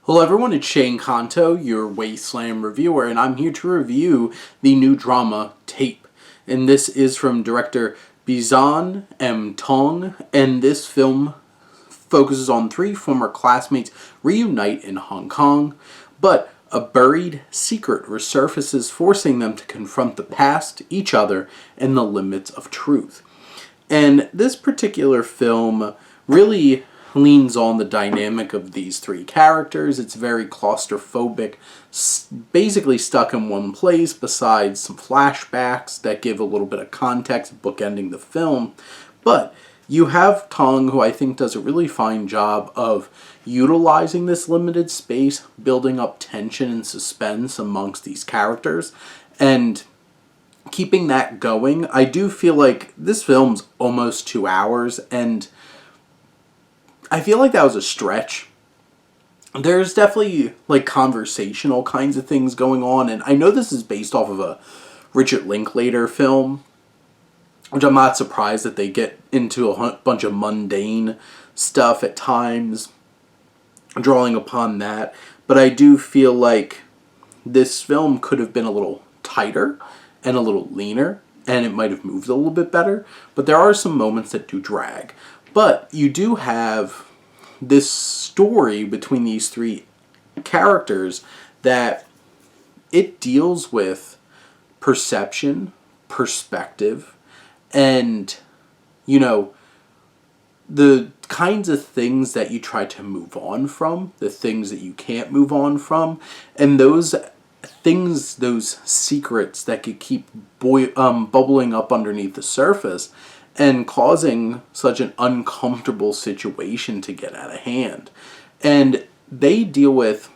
Hello everyone, it's Shane Kanto, your Wasteland reviewer, and I'm here to review the new drama, Tape. And this is from director Bizan M. Tong, and this film focuses on three former classmates reunite in Hong Kong, but a buried secret resurfaces, forcing them to confront the past, each other, and the limits of truth. And this particular film really leans on the dynamic of these three characters. It's very claustrophobic, basically stuck in one place, besides some flashbacks that give a little bit of context, bookending the film. But you have Tong, who I think does a really fine job of utilizing this limited space, building up tension and suspense amongst these characters, and keeping that going. I do feel like this film's almost 2 hours, and I feel like that was a stretch. There's definitely like conversational kinds of things going on, and I know this is based off of a Richard Linklater film, which I'm not surprised that they get into a bunch of mundane stuff at times, drawing upon that. But I do feel like this film could have been a little tighter and a little leaner, and it might have moved a little bit better. But there are some moments that do drag. But you do have this story between these three characters that it deals with perception, perspective, and, you know, the kinds of things that you try to move on from, the things that you can't move on from, and those things, those secrets that could keep bubbling up underneath the surface and causing such an uncomfortable situation to get out of hand. And they deal with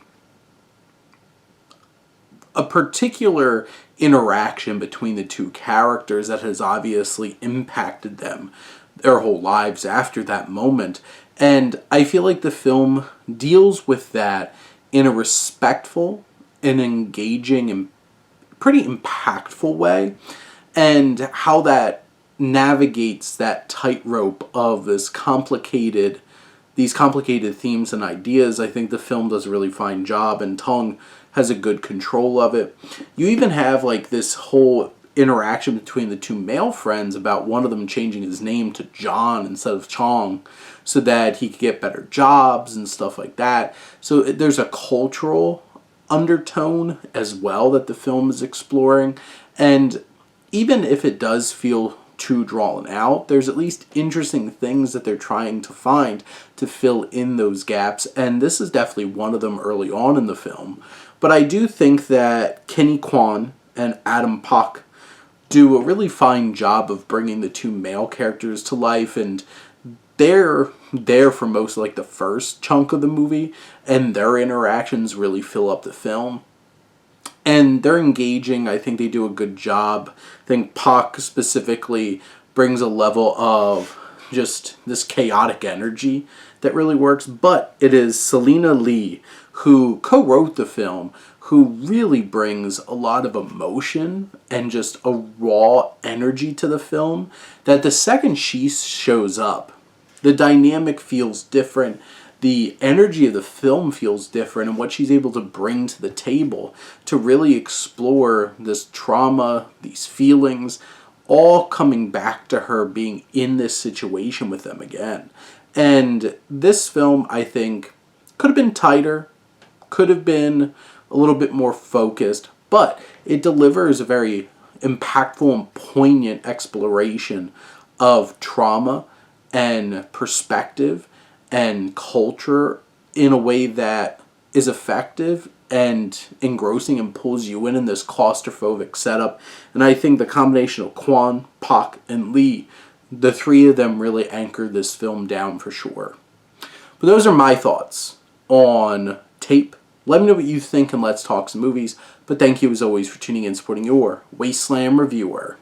a particular interaction between the two characters that has obviously impacted them their whole lives after that moment. And I feel like the film deals with that in a respectful and engaging and pretty impactful way, and how that navigates that tightrope of these complicated themes and ideas. I think the film does a really fine job, and Tong has a good control of it. You even have like this whole interaction between the two male friends about one of them changing his name to John instead of Chong so that he could get better jobs and stuff like that. So there's a cultural undertone as well that the film is exploring, and even if it does feel too drawn out, there's at least interesting things that they're trying to find to fill in those gaps, and this is definitely one of them early on in the film. But I do think that Kenny Kwan and Adam Pak do a really fine job of bringing the two male characters to life, and they're there for most of like the first chunk of the movie, and their interactions really fill up the film. And they're engaging. I think they do a good job. I think Pak specifically brings a level of just this chaotic energy that really works. But it is Selena Lee, who co-wrote the film, who really brings a lot of emotion and just a raw energy to the film that the second she shows up, the dynamic feels different. The energy of the film feels different, and what she's able to bring to the table to really explore this trauma, these feelings, all coming back to her being in this situation with them again. And this film, I think, could have been tighter, could have been a little bit more focused, but it delivers a very impactful and poignant exploration of trauma and perspective and culture in a way that is effective and engrossing and pulls you in this claustrophobic setup. And I think the combination of Kwan, Pak, and Lee, the three of them really anchored this film down for sure. But those are my thoughts on Tape. Let me know what you think, and let's talk some movies. But thank you as always for tuning in and supporting your Wasteland reviewer.